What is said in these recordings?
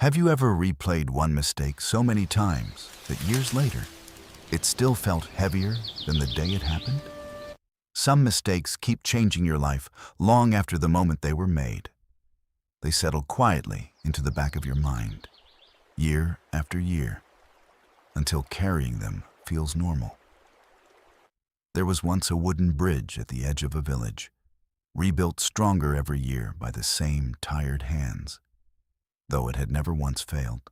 Have you ever replayed one mistake so many times that years later, it still felt heavier than the day it happened? Some mistakes keep changing your life long after the moment they were made. They settle quietly into the back of your mind, year after year, until carrying them feels normal. There was once a wooden bridge at the edge of a village, rebuilt stronger every year by the same tired hands, though it had never once failed.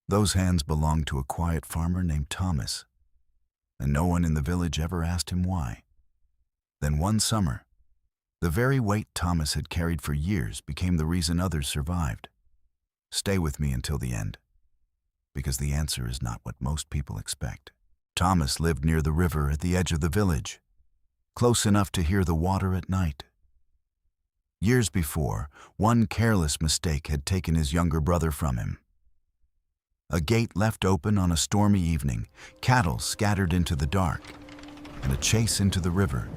Those hands belonged to a quiet farmer named Thomas, and no one in the village ever asked him why. Then one summer, the very weight Thomas had carried for years became the reason others survived. Stay with me until the end, because the answer is not what most people expect. Thomas lived near the river at the edge of the village, close enough to hear the water at night. Years before, one careless mistake had taken his younger brother from him. A gate left open on a stormy evening, cattle scattered into the dark, and a chase into the river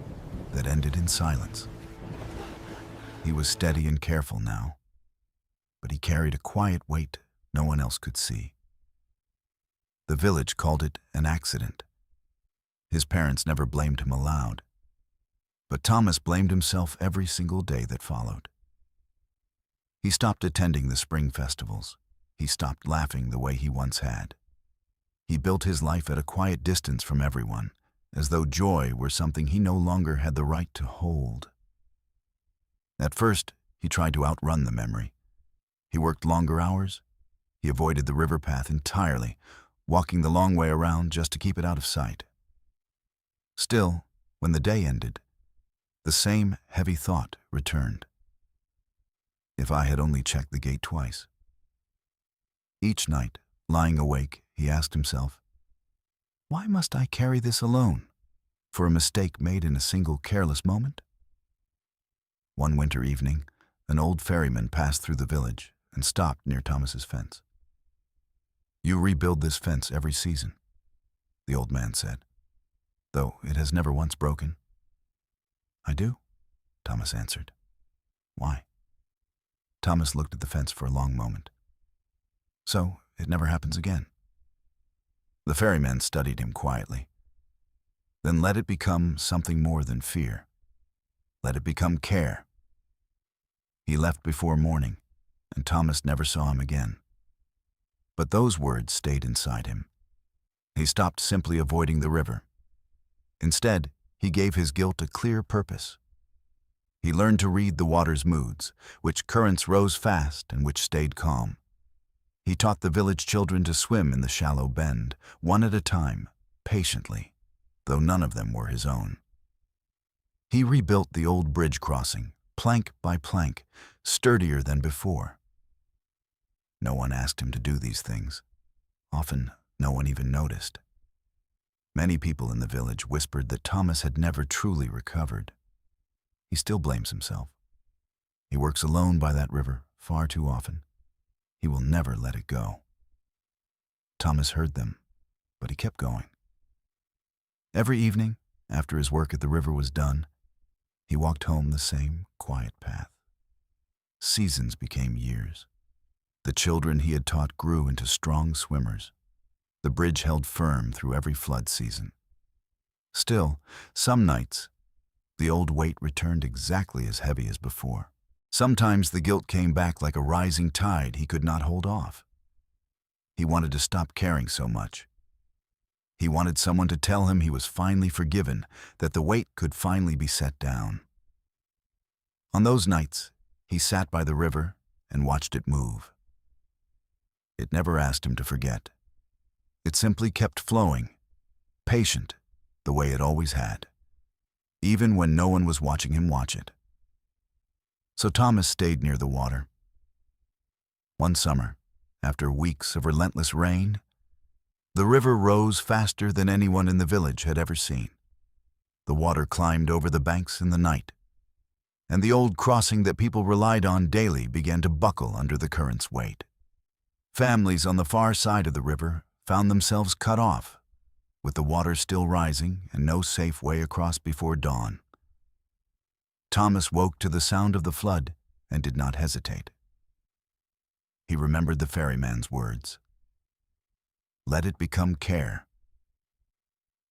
that ended in silence. He was steady and careful now, but he carried a quiet weight no one else could see. The village called it an accident. His parents never blamed him aloud, but Thomas blamed himself every single day that followed. He stopped attending the spring festivals. He stopped laughing the way he once had. He built his life at a quiet distance from everyone, as though joy were something he no longer had the right to hold. At first, he tried to outrun the memory. He worked longer hours. He avoided the river path entirely, walking the long way around just to keep it out of sight. Still, when the day ended, the same heavy thought returned. If I had only checked the gate twice. Each night, lying awake, he asked himself, why must I carry this alone, for a mistake made in a single careless moment? One winter evening, an old ferryman passed through the village and stopped near Thomas's fence. You rebuild this fence every season, the old man said, though it has never once broken. I do, Thomas answered. Why? Thomas looked at the fence for a long moment. So it never happens again. The ferryman studied him quietly. Then let it become something more than fear. Let it become care. He left before morning, and Thomas never saw him again. But those words stayed inside him. He stopped simply avoiding the river. Instead, he gave his guilt a clear purpose. He learned to read the water's moods, which currents rose fast and which stayed calm. He taught the village children to swim in the shallow bend, one at a time, patiently, though none of them were his own. He rebuilt the old bridge crossing, plank by plank, sturdier than before. No one asked him to do these things. Often, no one even noticed. Many people in the village whispered that Thomas had never truly recovered. He still blames himself. He works alone by that river far too often. He will never let it go. Thomas heard them, but he kept going. Every evening, after his work at the river was done, he walked home the same quiet path. Seasons became years. The children he had taught grew into strong swimmers. The bridge held firm through every flood season. Still, some nights, the old weight returned exactly as heavy as before. Sometimes the guilt came back like a rising tide he could not hold off. He wanted to stop caring so much. He wanted someone to tell him he was finally forgiven, that the weight could finally be set down. On those nights, he sat by the river and watched it move. It never asked him to forget. It simply kept flowing, patient, the way it always had, even when no one was watching him watch it. So Thomas stayed near the water. One summer, after weeks of relentless rain, the river rose faster than anyone in the village had ever seen. The water climbed over the banks in the night, and the old crossing that people relied on daily began to buckle under the current's weight. Families on the far side of the river found themselves cut off, with the water still rising and no safe way across before dawn. Thomas woke to the sound of the flood and did not hesitate. he remembered the ferryman's words. Let it become care.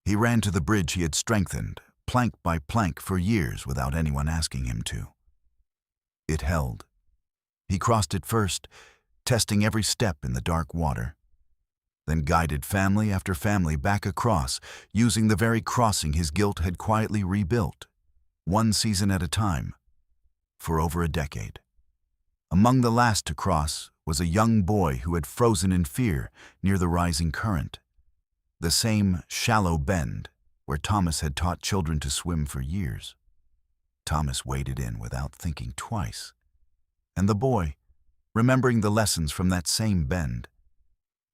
He ran to the bridge he had strengthened, plank by plank, for years without anyone asking him to. It held. He crossed it first, testing every step in the dark water, then guided family after family back across, using the very crossing his guilt had quietly rebuilt, one season at a time, for over a decade. Among the last to cross was a young boy who had frozen in fear near the rising current, the same shallow bend where Thomas had taught children to swim for years. Thomas waded in without thinking twice, and the boy, remembering the lessons from that same bend,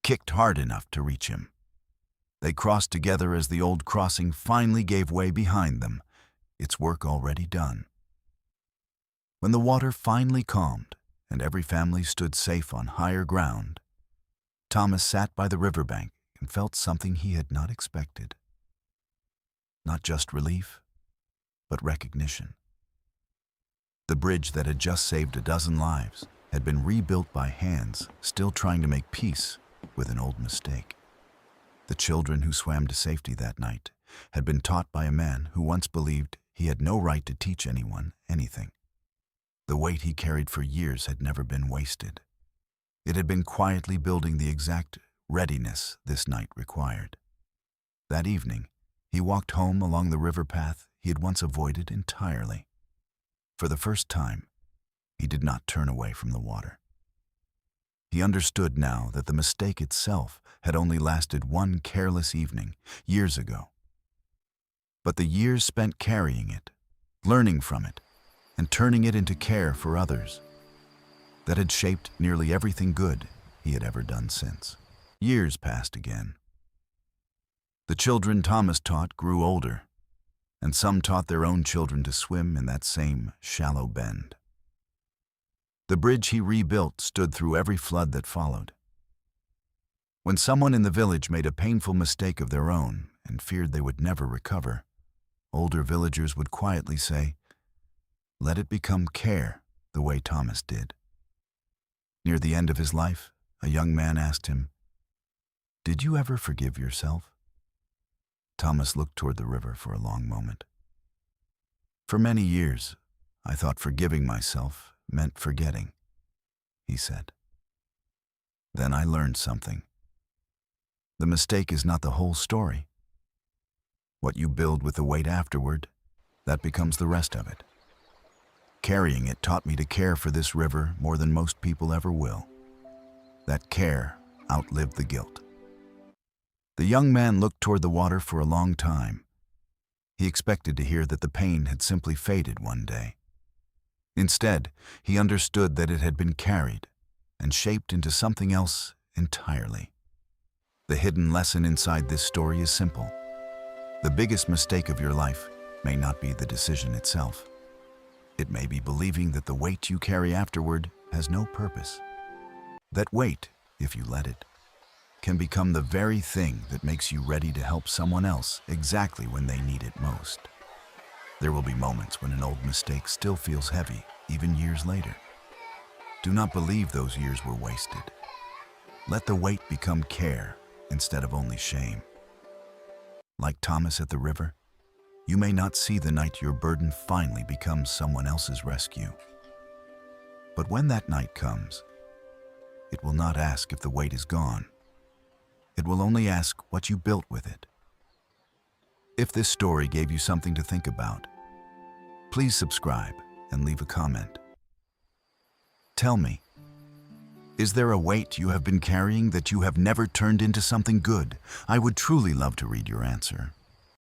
kicked hard enough to reach him. They crossed together as the old crossing finally gave way behind them, its work already done. When the water finally calmed and every family stood safe on higher ground, Thomas sat by the riverbank and felt something he had not expected. Not just relief, but recognition. The bridge that had just saved a dozen lives had been rebuilt by hands still trying to make peace with an old mistake. The children who swam to safety that night had been taught by a man who once believed he had no right to teach anyone anything. The weight he carried for years had never been wasted. It had been quietly building the exact readiness this night required. That evening, he walked home along the river path he had once avoided entirely. For the first time, he did not turn away from the water. He understood now that the mistake itself had only lasted one careless evening, years ago. But the years spent carrying it, learning from it, and turning it into care for others, that had shaped nearly everything good he had ever done since. Years passed again. The children Thomas taught grew older, and some taught their own children to swim in that same shallow bend. The bridge he rebuilt stood through every flood that followed. When someone in the village made a painful mistake of their own and feared they would never recover, older villagers would quietly say, "Let it become care the way Thomas did." Near the end of his life, a young man asked him, "Did you ever forgive yourself?" Thomas looked toward the river for a long moment. "For many years, I thought forgiving myself meant forgetting," he said. "Then I learned something. The mistake is not the whole story. What you build with the weight afterward, that becomes the rest of it. Carrying it taught me to care for this river more than most people ever will. That care outlived the guilt." The young man looked toward the water for a long time. He expected to hear that the pain had simply faded one day. Instead, he understood that it had been carried and shaped into something else entirely. The hidden lesson inside this story is simple. The biggest mistake of your life may not be the decision itself. It may be believing that the weight you carry afterward has no purpose. That weight, if you let it, can become the very thing that makes you ready to help someone else exactly when they need it most. There will be moments when an old mistake still feels heavy, even years later. Do not believe those years were wasted. Let the weight become care instead of only shame. Like Thomas at the river, you may not see the night your burden finally becomes someone else's rescue. But when that night comes, it will not ask if the weight is gone. It will only ask what you built with it. If this story gave you something to think about, please subscribe and leave a comment. Tell me, is there a weight you have been carrying that you have never turned into something good? I would truly love to read your answer.